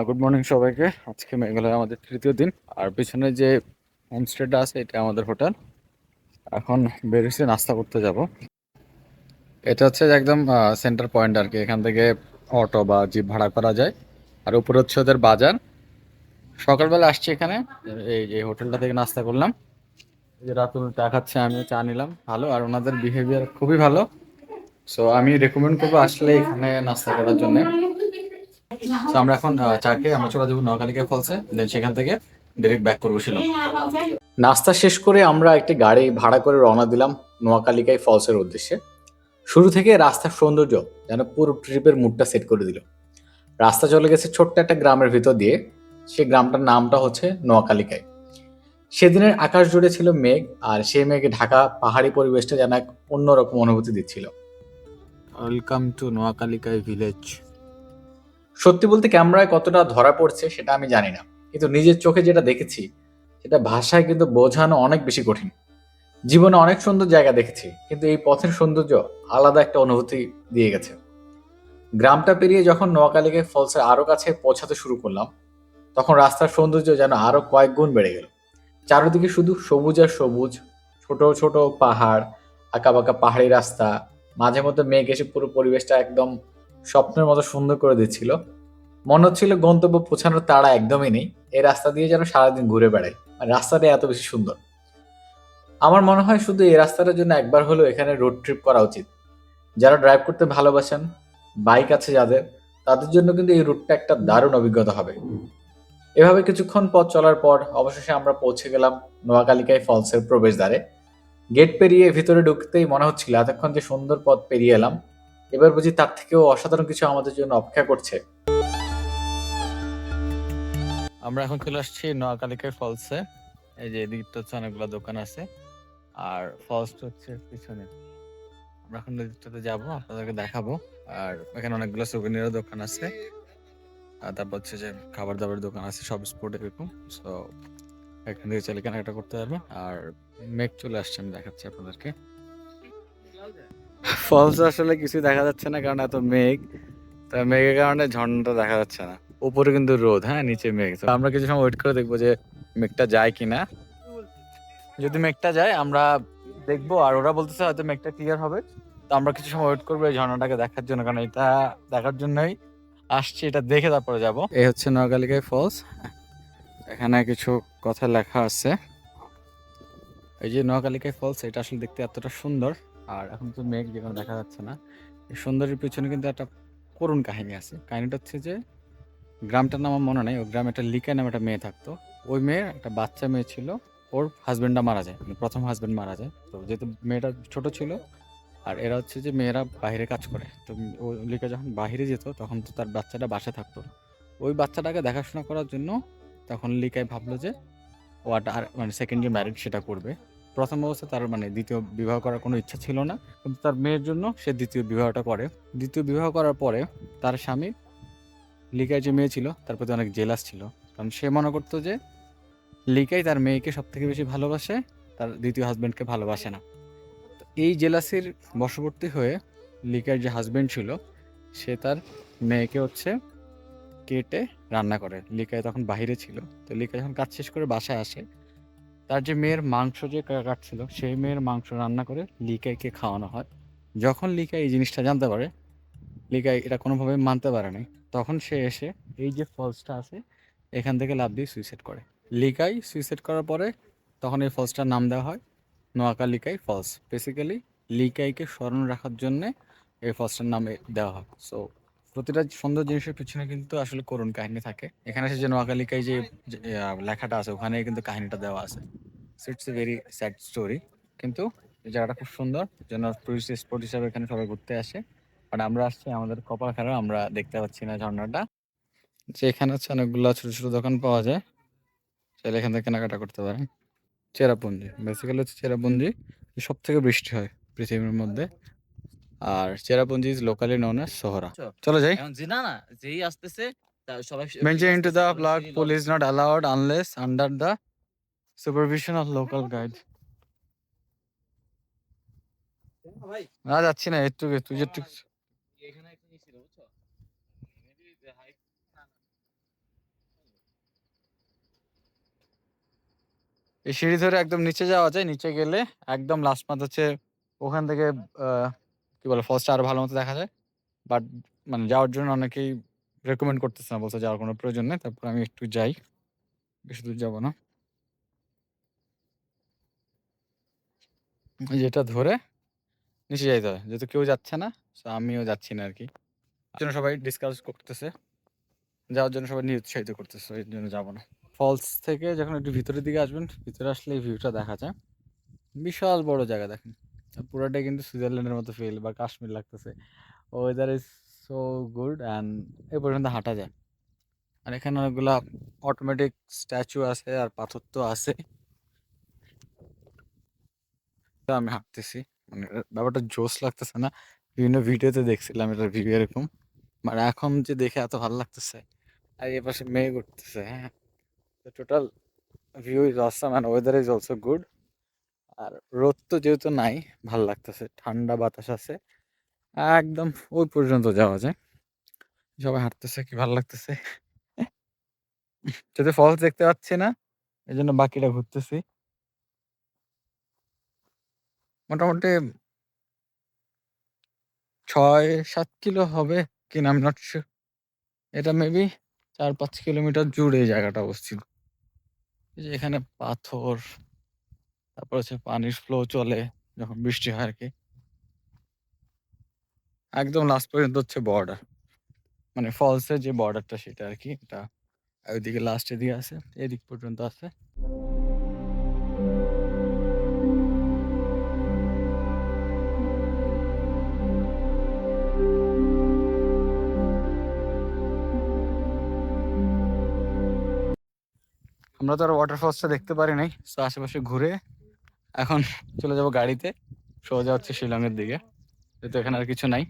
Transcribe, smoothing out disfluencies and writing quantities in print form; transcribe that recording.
Good morning সবাইকে। আজকে মেঘালয় আমাদের তৃতীয় দিন। আর পিছনে যে হোমস্টেটা আছে এটা আমাদের হোটেল। এখন বেরিয়েছি নাস্তা করতে যাব। এটা হচ্ছে যে একদম সেন্টার পয়েন্ট আর কি। এখান থেকে অটো বা জিপ ভাড়া করা যায়। আর উপরে হচ্ছে ওদের বাজার। সকালবেলা আসছি এখানে, এই যে হোটেলটা থেকে নাস্তা করলাম। এই যে রাতুল চা খাচ্ছে, আমিও চা নিলাম। ভালো, আর ওনাদের বিহেভিয়ার খুবই ভালো। সো আমি রেকমেন্ড করবো আসলে এখানে নাস্তা করার জন্য। তো আমরা এখন চা খেয়ে আমরা চলে যাবো নোয়াখালীকে ফলসে, দেন সেখান থেকে ডিরেক্ট ব্যাক করবো শিলং। নাস্তা শেষ করে আমরা একটি গাড়ি ভাড়া করে রওনা দিলাম নোয়াখালীকাই ফলসের উদ্দেশ্যে। শুরু থেকে রাস্তার সৌন্দর্য যেন পুরো ট্রিপের মুডটা সেট করে দিল। রাস্তা চলে গেছে ছোট্ট একটা গ্রামের ভিতর দিয়ে। সেই গ্রামটার নামটা হচ্ছে নোয়াখালীকাই। সেদিনের আকাশ জুড়ে ছিল মেঘ, আর সেই মেঘে ঢাকা পাহাড়ি পরিবেশটা যেন এক অন্যরকম অনুভূতি দিচ্ছিল। ওয়েলকাম টু নোয়াখালীকাই ভিলেজ। সত্যি বলতে ক্যামেরায় কতটা ধরা পড়ছে সেটা আমি জানি না, কিন্তু নিজের চোখে যেটা দেখেছি সেটা ভাষায় কিন্তু বোঝানো অনেক বেশি কঠিন। জীবনে অনেক সুন্দর জায়গা দেখেছি, কিন্তু এই পথের সৌন্দর্য আলাদা একটা অনুভূতি দিয়ে গেছে। গ্রামটা পেরিয়ে যখন নোয়াখালীকে ফলসের আরো কাছে পৌঁছাতে শুরু করলাম, তখন রাস্তার সৌন্দর্য যেন আরো কয়েক গুণ বেড়ে গেল। চারিদিকে শুধু সবুজ আর সবুজ, ছোট ছোট পাহাড়, আঁকাবাঁকা পাহাড়ি রাস্তা, মাঝে মধ্যে মেঘ এসে পুরো পরিবেশটা একদম স্বপ্নের মতো সুন্দর করে দিচ্ছিল। মনে হচ্ছিল গন্তব্য পৌঁছানোর তাড়া একদমই নেই, এই রাস্তা দিয়ে যেন সারাদিন ঘুরে বেড়াই। আর রাস্তাটা এত বেশি সুন্দর। আমার মনে হয় শুধু এই রাস্তাটার জন্য একবার হলেও এখানে রোড ট্রিপ করা উচিত। যারা ড্রাইভ করতে ভালোবাসেন, বাইক আছে যাদের, তাদের জন্য কিন্তু এই রুটটা একটা দারুণ অভিজ্ঞতা হবে। এভাবে কিছুক্ষণ পথ চলার পর অবশেষে আমরা পৌঁছে গেলাম নোয়াখালীকাই ফলসের প্রবেশদ্বারে। গেট পেরিয়ে ভিতরে ঢুকতেই মনে হচ্ছিল এতক্ষণ যে সুন্দর পথ পেরিয়ে এলাম, এবার বুঝি তার থেকেও অসাধারণ কিছু আমাদের জন্য অপেক্ষা করছে। আমরা এখন চলে আসছি নোয়াখালীকাই ফলসে। এই যে এদিকটা হচ্ছে অনেকগুলো দোকান আছে, আর ফলসটা হচ্ছে পিছনে। আমরা এখন এদিকটাতে যাবো, আপনাদেরকে দেখাবো। আর এখানে অনেকগুলো সুভিনিরের দোকান আছে, আর তারপর হচ্ছে যে খাবার দাবারের দোকান আছে, সব স্পোর্ট এরকম। সো এখান থেকে চাইলে কেনাকাটা করতে পারবে। আর মেঘ চলে আসছে, আমি দেখাচ্ছি আপনাদেরকে। ফলস আসলে কিছু দেখা যাচ্ছে না কারণ এত মেঘ। তা মেঘের কারণে ঝর্ণাটা দেখা যাচ্ছে না। উপরে কিন্তু রোদ, হ্যাঁ, নিচে মেঘ। তো আমরা কিছু সময় ওয়েট করে দেখবো যে মেঘটা যায় কিনা। যদি মেঘটা যায় আমরা দেখবো, আর ওরা বলতেছে হয়তো মেঘটা ক্লিয়ার হবে। তো আমরা কিছু সময় ওয়েট করবো এই ঝর্ণাটাকে দেখার জন্য, কারণ এটা দেখার জন্যই আসছি। এটা দেখে তারপরে যাব। এই হচ্ছে নোয়াখালীকাই ফলস। এখানে কিছু কথা লেখা আছে। এই যে নোয়াখালীকাই ফলস, এটা আসলে দেখতে এতটা সুন্দর। আর এখন তো মেঘ যেখানে দেখা যাচ্ছে না। এই সুন্দরের পিছনে কিন্তু একটা করুণ কাহিনী আছে। কাহিনীটা হচ্ছে যে গ্রামটার নাম আমার মনে নেই, ওই গ্রামে একটা লিকা নামে একটা মেয়ে থাকতো। ওই মেয়ের একটা বাচ্চা মেয়ে ছিল। ওর হাজবেন্ডটা মারা যায়, মানে প্রথম হাজবেন্ড মারা যায়। তো যেহেতু মেয়েটা ছোট ছিল, আর এরা হচ্ছে যে মেয়েরা বাইরে কাজ করে, তো ও লিকা যখন বাইরে যেত তখন তো তার বাচ্চাটা বাসায় থাকতো। ওই বাচ্চাটাকে দেখাশোনা করার জন্য তখন লিকাই ভাবলো যে ও আর মানে সেকেন্ড যে ম্যারিড সেটা করবে। প্রথম অবস্থায় তার মানে দ্বিতীয় বিবাহ করার কোনো ইচ্ছা ছিল না, কিন্তু তার মেয়ের জন্য সে দ্বিতীয় বিবাহটা করে। দ্বিতীয় বিবাহ করার পরে তার স্বামী, লিকার যে মেয়ে ছিল, তার প্রতি অনেক জেলাস ছিল। কারণ সে মনে করতো যে লিকাই তার মেয়েকে সব থেকে বেশি ভালোবাসে, তার দ্বিতীয় হাজবেন্ডকে ভালোবাসে না। তো এই জেলাসির বশবর্তী হয়ে লিকার যে হাজবেন্ড ছিল, সে তার মেয়েকে হচ্ছে কেটে রান্না করে। লিকাই তখন বাইরে ছিল। তো লিকা যখন কাজ শেষ করে বাসায় আসে, তার যে মেয়ের মাংস যে কাটছিল সেই মেয়ের মাংস রান্না করে লিকাইকে খাওয়ানো হয়। যখন লিকাই এই জিনিসটা জানতে পারে, লিকাই এটা কোনোভাবে মানতে পারে নাই। তখন সে এসে এই যে ফলসটা আছে এখান থেকে লাফ দিয়ে সুইসাইড করে। লিকাই সুইসাইড করার পরে তখন এই ফলসটার নাম দেওয়া হয় নোয়াখালীকাই ফলস। বেসিক্যালি লিকাইকে স্মরণ রাখার জন্যে এই ফলসটার নাম দেওয়া হয়। সো প্রতিটা সুন্দর জিনিসের পিছনে কিন্তু আসলে করুণ কাহিনী থাকে। এখানে এসে যে নোয়াখালীকাই যে লেখাটা আছে ওখানে কিন্তু কাহিনীটা দেওয়া আছে। So it's a very sad story. কিন্তু এই জায়গাটা খুব সুন্দর, যেন টুরিস্ট স্পট হিসাবে এখানে সবাই ঘুরতে আসে। বাট আমরা আসছি, আমাদের কপাল খারাপ, আমরা দেখতে পাচ্ছি না ঝর্ণাটা। যে এখানে হচ্ছে অনেকগুলো ছোট ছোট দোকান পাওয়া যায়, চাইলে এখান থেকে কেনাকাটা করতে পারেন। চেরাপুঞ্জি বেসিক্যালি হচ্ছে চেরাপুঞ্জি সব থেকে বৃষ্টি হয় পৃথিবীর মধ্যে। আর Cherrapunji is locally known as Sohra. চলো যাই। এখন যে না না যেই আসতেছে সবাই Venture into the plug pool is not allowed unless under the supervision of local guide. ভাই না যাচ্ছি না, একটু তুই একটু। এখানে একটা ছিল বুঝছো? এই সিঁড়ি ধরে একদম নিচে যাওয়া যায়। নিচে গেলে একদম লাস্ট মাথা হচ্ছে ওখান থেকে কি বলে ফলসটা আরো ভালো মতো দেখা যায়। বাট মানে যাওয়ার জন্য অনেকেই রেকমেন্ড করতেছে না, বলছে যাওয়ার কোনো প্রয়োজন নেই। তারপর আমি একটু যাই, বেশি দূর যাবো না। যেটা ধরে নিচে যাইতে হয়, যেহেতু কেউ যাচ্ছে না, তো আমিও যাচ্ছি না আর কি। জন্য সবাই ডিসকাস করতেছে, যাওয়ার জন্য সবাই নিরুৎসাহিত করতেছে, এর জন্য যাবো না। ফলস থেকে যখন একটু ভিতরের দিকে আসবেন, ভিতরে আসলে এই ভিউটা দেখা যায়। বিশাল বড় জায়গা দেখেন, আর পুরাটাই কিন্তু সুইজারল্যান্ডের মতো ফিল বা কাশ্মীর লাগতেছে। Weather is so good and এই পর্যন্ত হাঁটা যায়। আর এখানে অনেকগুলা অটোমেটিক স্ট্যাচু আছে আর পাথর তো আছে। তো আমি হাঁটতেছি, মানে ব্যাপারটা জোস লাগতেছে না? বিভিন্ন ভিডিওতে দেখছিলাম এটার ভিউ এরকম, মানে এখন যে দেখে এত ভালো লাগতেছে। আর এ পাশে মেঘ উঠতেছে, হ্যাঁ। Total view is awesome and weather is also good. আর রোদ তো যেহেতু নাই, ভাল লাগতেছে, ঠান্ডা বাতাস আছে, একদম ওই পর্যন্ত যাওয়া যায়। সবাই হাঁটতেছে, কি ভালো লাগতেছে। যদি ফলস দেখতে পাচ্ছি না, এই জন্য বাকিটা ঘুরতেছি। মোটামুটি ৬-৭ কিলো হবে কিনা আমি নট শিওর। এটা মেবি ৪-৫ কিলোমিটার জুড়ে এই জায়গাটা অবস্থিত। এই যে এখানে পাথর, তারপর হচ্ছে পানির ফ্লো চলে যখন বৃষ্টি হয় আর কি। একদম লাস্ট পর্যন্ত হচ্ছে বর্ডার, মানে ফলসের যে বর্ডারটা সেটা আর কি। এটা ওইদিকে লাস্টের দিকে আছে, এদিক পর্যন্ত আছে। আমরা তো আর ওয়াটারফলসটা দেখতে পারি নাই, তো আশেপাশে ঘুরে এখন চলে যাব গাড়িতে, সোজা হচ্ছে শিলংয়ের দিকে, যেহেতু এখানে আর কিছু নাই।